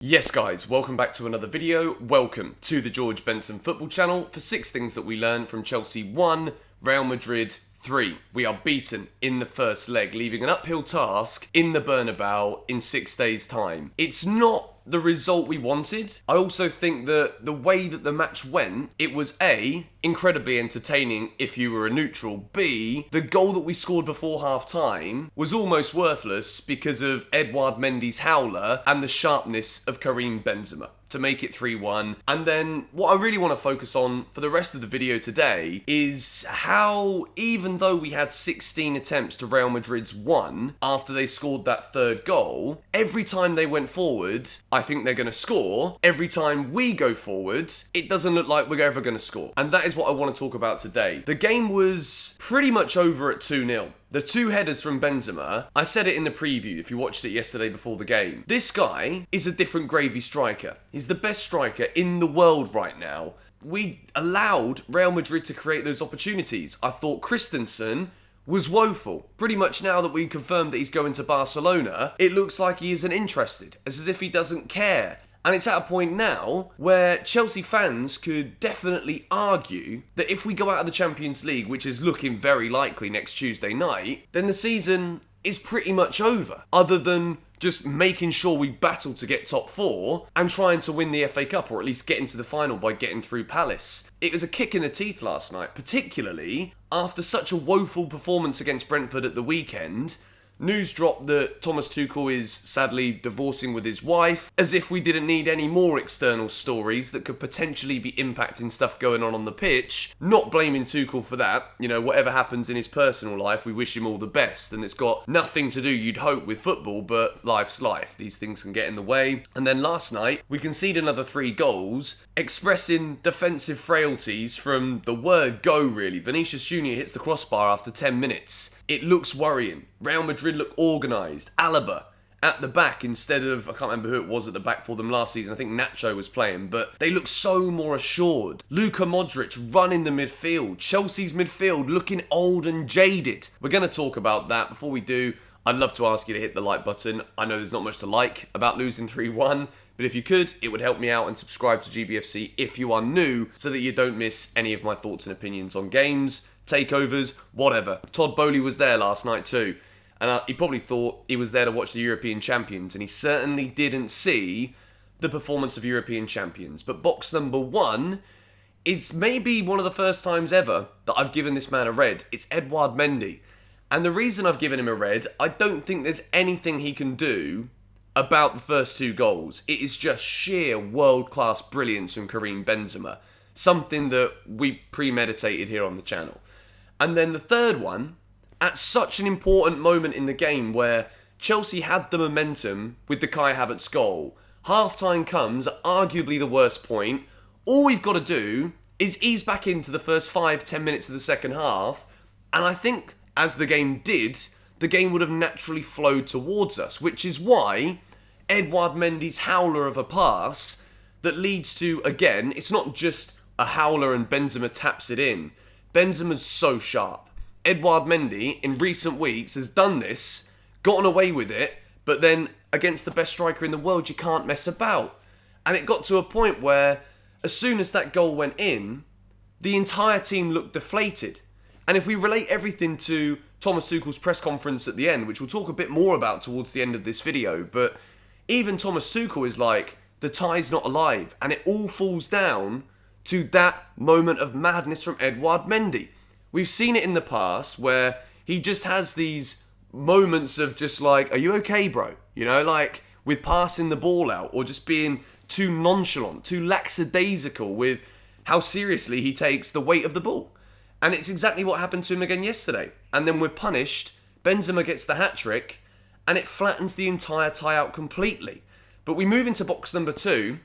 Yes guys, welcome back to another video. Welcome to the George Benson Football Channel for 6 things that we learned from Chelsea 1, Real Madrid 3. We are beaten in the first leg, leaving an uphill task in the Bernebeu in 6 days' time. It's not the result we wanted. I also think that the way that the match went, it was A, incredibly entertaining if you were a neutral. B, the goal that we scored before half-time was almost worthless because of Edouard Mendy's howler and the sharpness of Karim Benzema to make it 3-1. And then what I really want to focus on for the rest of the video today is how, even though we had 16 attempts to Real Madrid's 1 after they scored that third goal, every time they went forward, I think they're going to score. Every time we go forward, it doesn't look like we're ever going to score. And that is what I want to talk about today. The game was pretty much over at 2-0. The 2 headers from Benzema, I said it in the preview if you watched it yesterday before the game. This guy is a different gravy striker. He's the best striker in the world right now. We allowed Real Madrid to create those opportunities. I thought Christensen was woeful. Pretty much now that we confirmed that he's going to Barcelona, it looks like he isn't interested. It's as if he doesn't care. And it's at a point now where Chelsea fans could definitely argue that if we go out of the Champions League, which is looking very likely next Tuesday night, then the season is pretty much over. Other than just making sure we battle to get top 4 and trying to win the FA Cup, or at least get into the final by getting through Palace. It was a kick in the teeth last night, particularly after such a woeful performance against Brentford at the weekend. News dropped that Thomas Tuchel is sadly divorcing with his wife, as if we didn't need any more external stories that could potentially be impacting stuff going on the pitch. Not blaming Tuchel for that. You know, whatever happens in his personal life, we wish him all the best. And it's got nothing to do, you'd hope, with football, but life's life. These things can get in the way. And then last night, we conceded another 3 goals, expressing defensive frailties from the word go, really. Vinicius Jr. hits the crossbar after 10 minutes. It looks worrying. Real Madrid look organised. Alaba at the back instead of, I can't remember who it was at the back for them last season. I think Nacho was playing, but they look so more assured. Luka Modric running the midfield. Chelsea's midfield looking old and jaded. We're going to talk about that. Before we do, I'd love to ask you to hit the like button. I know there's not much to like about losing 3-1, but if you could, it would help me out, and subscribe to GBFC if you are new so that you don't miss any of my thoughts and opinions on games, takeovers, whatever. Todd Boehly was there last night too, and he probably thought he was there to watch the European champions, and he certainly didn't see the performance of European champions. But box number 1, it's maybe one of the first times ever that I've given this man a red. It's Edouard Mendy. And the reason I've given him a red, I don't think there's anything he can do about the first 2 goals. It is just sheer world-class brilliance from Karim Benzema. Something that we premeditated here on the channel. And then the third one, at such an important moment in the game where Chelsea had the momentum with the Kai Havertz goal. Half-time comes, arguably the worst point. All we've got to do is ease back into the first 5-10 minutes of the second half. And I think, as the game did, the game would have naturally flowed towards us, which is why Edouard Mendy's howler of a pass that leads to, again, it's not just a howler and Benzema taps it in. Benzema's so sharp. Edouard Mendy, in recent weeks, has done this, gotten away with it, but then against the best striker in the world, you can't mess about. And it got to a point where, as soon as that goal went in, the entire team looked deflated. And if we relate everything to Thomas Tuchel's press conference at the end, which we'll talk a bit more about towards the end of this video, but even Thomas Tuchel is like, the tie's not alive, and it all falls down to that moment of madness from Edouard Mendy. We've seen it in the past where he just has these moments of just like, are you okay, bro? You know, like with passing the ball out or just being too nonchalant, too lackadaisical with how seriously he takes the weight of the ball. And it's exactly what happened to him again yesterday. And then we're punished, Benzema gets the hat-trick, and it flattens the entire tie out completely. But we move into box number 2,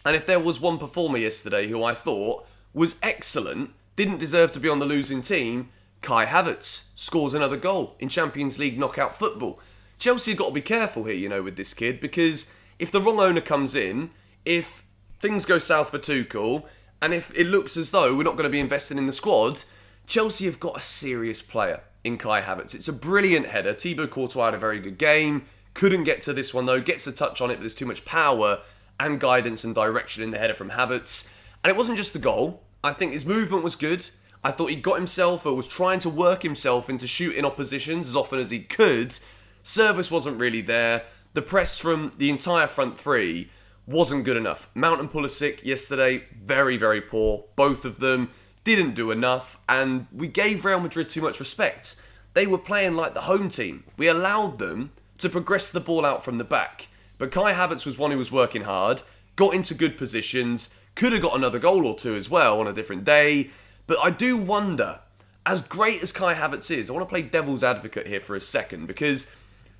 and if there was one performer yesterday who I thought was excellent, didn't deserve to be on the losing team, Kai Havertz scores another goal in Champions League knockout football. Chelsea have got to be careful here, you know, with this kid, because if the wrong owner comes in, if things go south for Tuchel, and if it looks as though we're not going to be investing in the squad, Chelsea have got a serious player in Kai Havertz. It's a brilliant header. Thibaut Courtois had a very good game. Couldn't get to this one though. Gets a touch on it, but there's too much power. and guidance and direction in the header from Havertz. And it wasn't just the goal. I think his movement was good. I thought he got himself, or was trying to work himself into shooting oppositions as often as he could. Service wasn't really there. The press from the entire front three wasn't good enough. Mount and Pulisic yesterday, very, very poor. Both of them didn't do enough, and we gave Real Madrid too much respect. They were playing like the home team. We allowed them to progress the ball out from the back. But Kai Havertz was one who was working hard, got into good positions, could have got another goal or two as well on a different day. But I do wonder, as great as Kai Havertz is, I want to play devil's advocate here for a second, because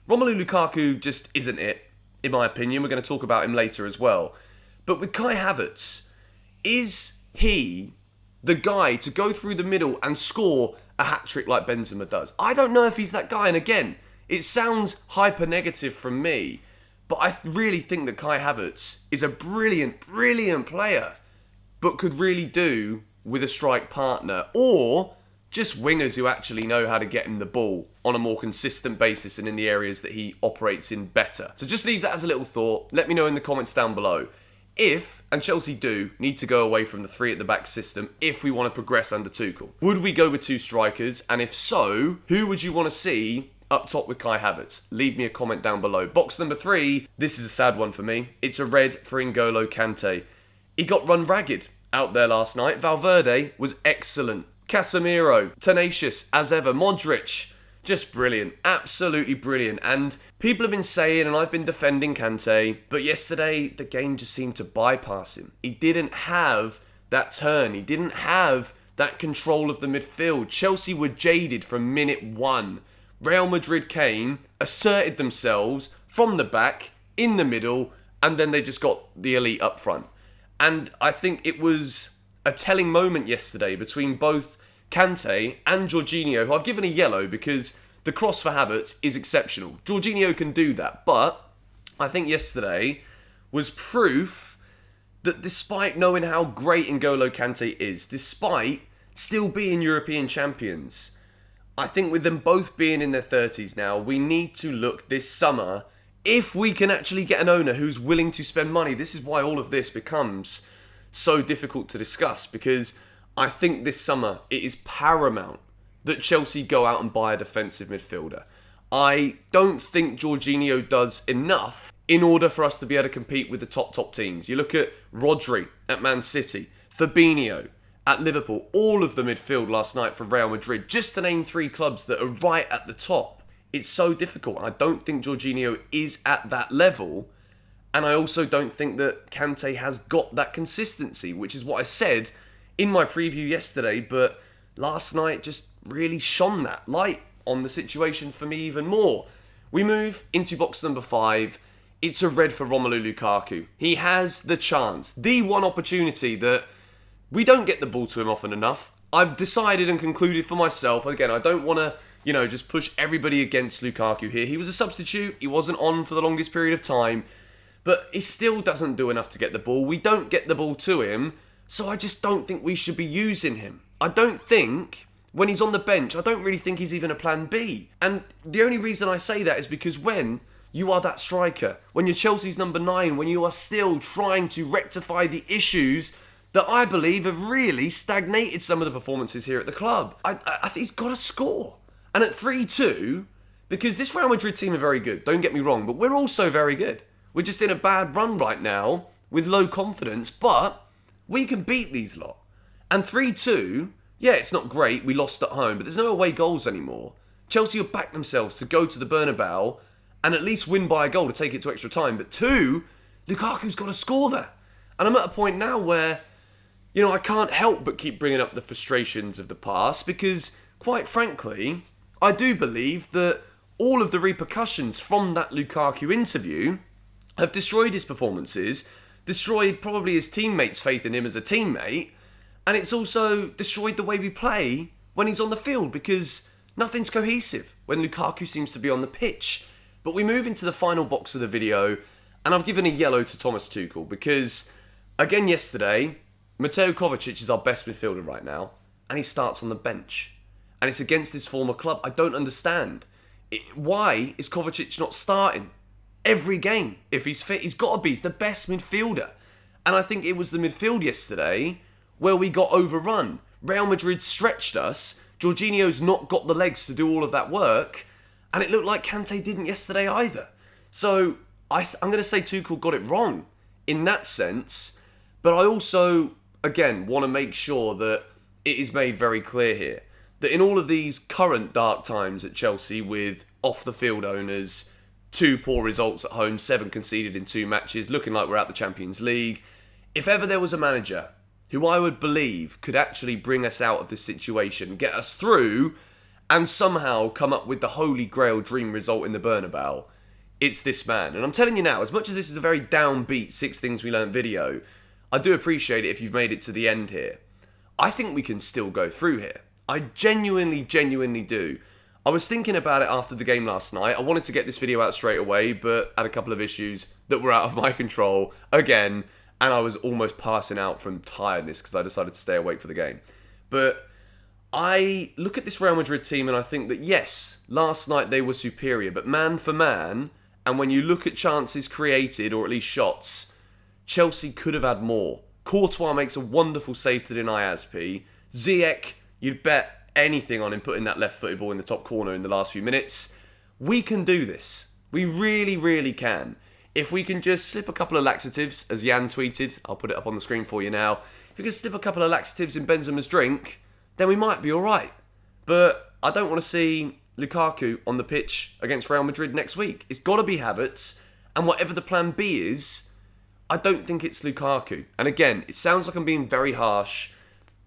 Romelu Lukaku just isn't it, in my opinion. We're going to talk about him later as well. But with Kai Havertz, is he the guy to go through the middle and score a hat-trick like Benzema does? I don't know if he's that guy. And again, it sounds hyper-negative from me, but I really think that Kai Havertz is a brilliant, brilliant player, but could really do with a strike partner, or just wingers who actually know how to get him the ball on a more consistent basis and in the areas that he operates in better. So just leave that as a little thought. Let me know in the comments down below if, and Chelsea do, need to go away from the three at the back system if we want to progress under Tuchel. Would we go with two strikers? And if so, who would you want to see up top with Kai Havertz? Leave me a comment down below. Box number 3, this is a sad one for me. It's a red for N'Golo Kante. He got run ragged out there last night. Valverde was excellent. Casemiro, tenacious as ever. Modric, just brilliant. Absolutely brilliant. And people have been saying, and I've been defending Kante, but yesterday the game just seemed to bypass him. He didn't have that turn. He didn't have that control of the midfield. Chelsea were jaded from minute 1. Real Madrid came, asserted themselves from the back, in the middle, and then they just got the elite up front. And I think it was a telling moment yesterday between both Kante and Jorginho, who I've given a yellow because the cross for Havertz is exceptional. Jorginho can do that, but I think yesterday was proof that despite knowing how great N'Golo Kante is, despite still being European champions, I think with them both being in their 30s now, we need to look this summer, if we can actually get an owner who's willing to spend money. This is why all of this becomes so difficult to discuss, because I think this summer it is paramount that Chelsea go out and buy a defensive midfielder. I don't think Jorginho does enough in order for us to be able to compete with the top teams. You look at Rodri at Man City, Fabinho at Liverpool, all of the midfield last night for Real Madrid, just to name 3 clubs that are right at the top. It's so difficult. I don't think Jorginho is at that level. And I also don't think that Kante has got that consistency, which is what I said in my preview yesterday. But last night just really shone that light on the situation for me even more. We move into box number 5. It's a red for Romelu Lukaku. He has the chance, the one opportunity that we don't get the ball to him often enough. I've decided and concluded for myself, and again, I don't want to, just push everybody against Lukaku here. He was a substitute. He wasn't on for the longest period of time. But he still doesn't do enough to get the ball. We don't get the ball to him. So I just don't think we should be using him. I don't think, when he's on the bench, I don't really think he's even a plan B. And the only reason I say that is because when you are that striker, when you're Chelsea's number 9, when you are still trying to rectify the issues that I believe have really stagnated some of the performances here at the club, I think he's got to score. And at 3-2, because this Real Madrid team are very good, don't get me wrong, but we're also very good. We're just in a bad run right now with low confidence, but we can beat these lot. And 3-2, yeah, it's not great. We lost at home, but there's no away goals anymore. Chelsea will back themselves to go to the Bernebeu and at least win by a goal to take it to extra time. But 2, Lukaku's got to score there. And I'm at a point now where, I can't help but keep bringing up the frustrations of the past because, quite frankly, I do believe that all of the repercussions from that Lukaku interview have destroyed his performances, destroyed probably his teammates' faith in him as a teammate, and it's also destroyed the way we play when he's on the field because nothing's cohesive when Lukaku seems to be on the pitch. But we move into the final box of the video, and I've given a yellow to Thomas Tuchel because, again yesterday, Mateo Kovacic is our best midfielder right now, and he starts on the bench. And it's against his former club. I don't understand. Why is Kovacic not starting? every game. If he's fit, he's got to be. He's the best midfielder. And I think it was the midfield yesterday where we got overrun. Real Madrid stretched us. Jorginho's not got the legs to do all of that work. And it looked like Kante didn't yesterday either. So I'm going to say Tuchel got it wrong in that sense. But I also, again, want to make sure that it is made very clear here that in all of these current dark times at Chelsea with off-the-field owners, 2 poor results at home, 7 conceded in 2 matches, looking like we're out the Champions League, if ever there was a manager who I would believe could actually bring us out of this situation, get us through, and somehow come up with the holy grail dream result in the Bernebeu, it's this man. And I'm telling you now, as much as this is a very downbeat 6 Things We Learned video, I do appreciate it if you've made it to the end here. I think we can still go through here. I genuinely do. I was thinking about it after the game last night. I wanted to get this video out straight away, but had a couple of issues that were out of my control again, and I was almost passing out from tiredness because I decided to stay awake for the game. But I look at this Real Madrid team and I think that yes, last night they were superior, but man for man, and when you look at chances created, or at least shots, Chelsea could have had more. Courtois makes a wonderful save to deny Aspi. Ziyech, you'd bet anything on him putting that left-footed ball in the top corner in the last few minutes. We can do this. We really can. If we can just slip a couple of laxatives, as Jan tweeted, I'll put it up on the screen for you now. If we can slip a couple of laxatives in Benzema's drink, then we might be alright. But I don't want to see Lukaku on the pitch against Real Madrid next week. It's got to be Havertz, and whatever the plan B is, I don't think it's Lukaku. And again, it sounds like I'm being very harsh,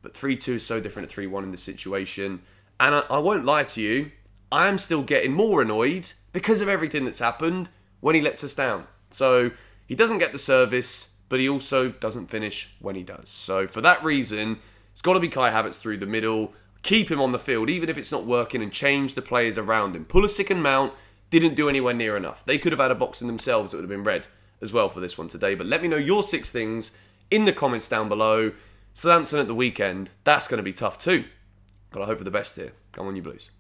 but 3-2 is so different to 3-1 in this situation. And I won't lie to you, I am still getting more annoyed because of everything that's happened when he lets us down. So he doesn't get the service, but he also doesn't finish when he does. So for that reason, it's got to be Kai Havertz through the middle. Keep him on the field, even if it's not working, and change the players around him. Pulisic and Mount didn't do anywhere near enough. They could have had a box in themselves that would have been red as well for this one today. But let me know your 6 things in the comments down below. Southampton at the weekend, that's going to be tough too. But I hope for the best here. Come on, you Blues.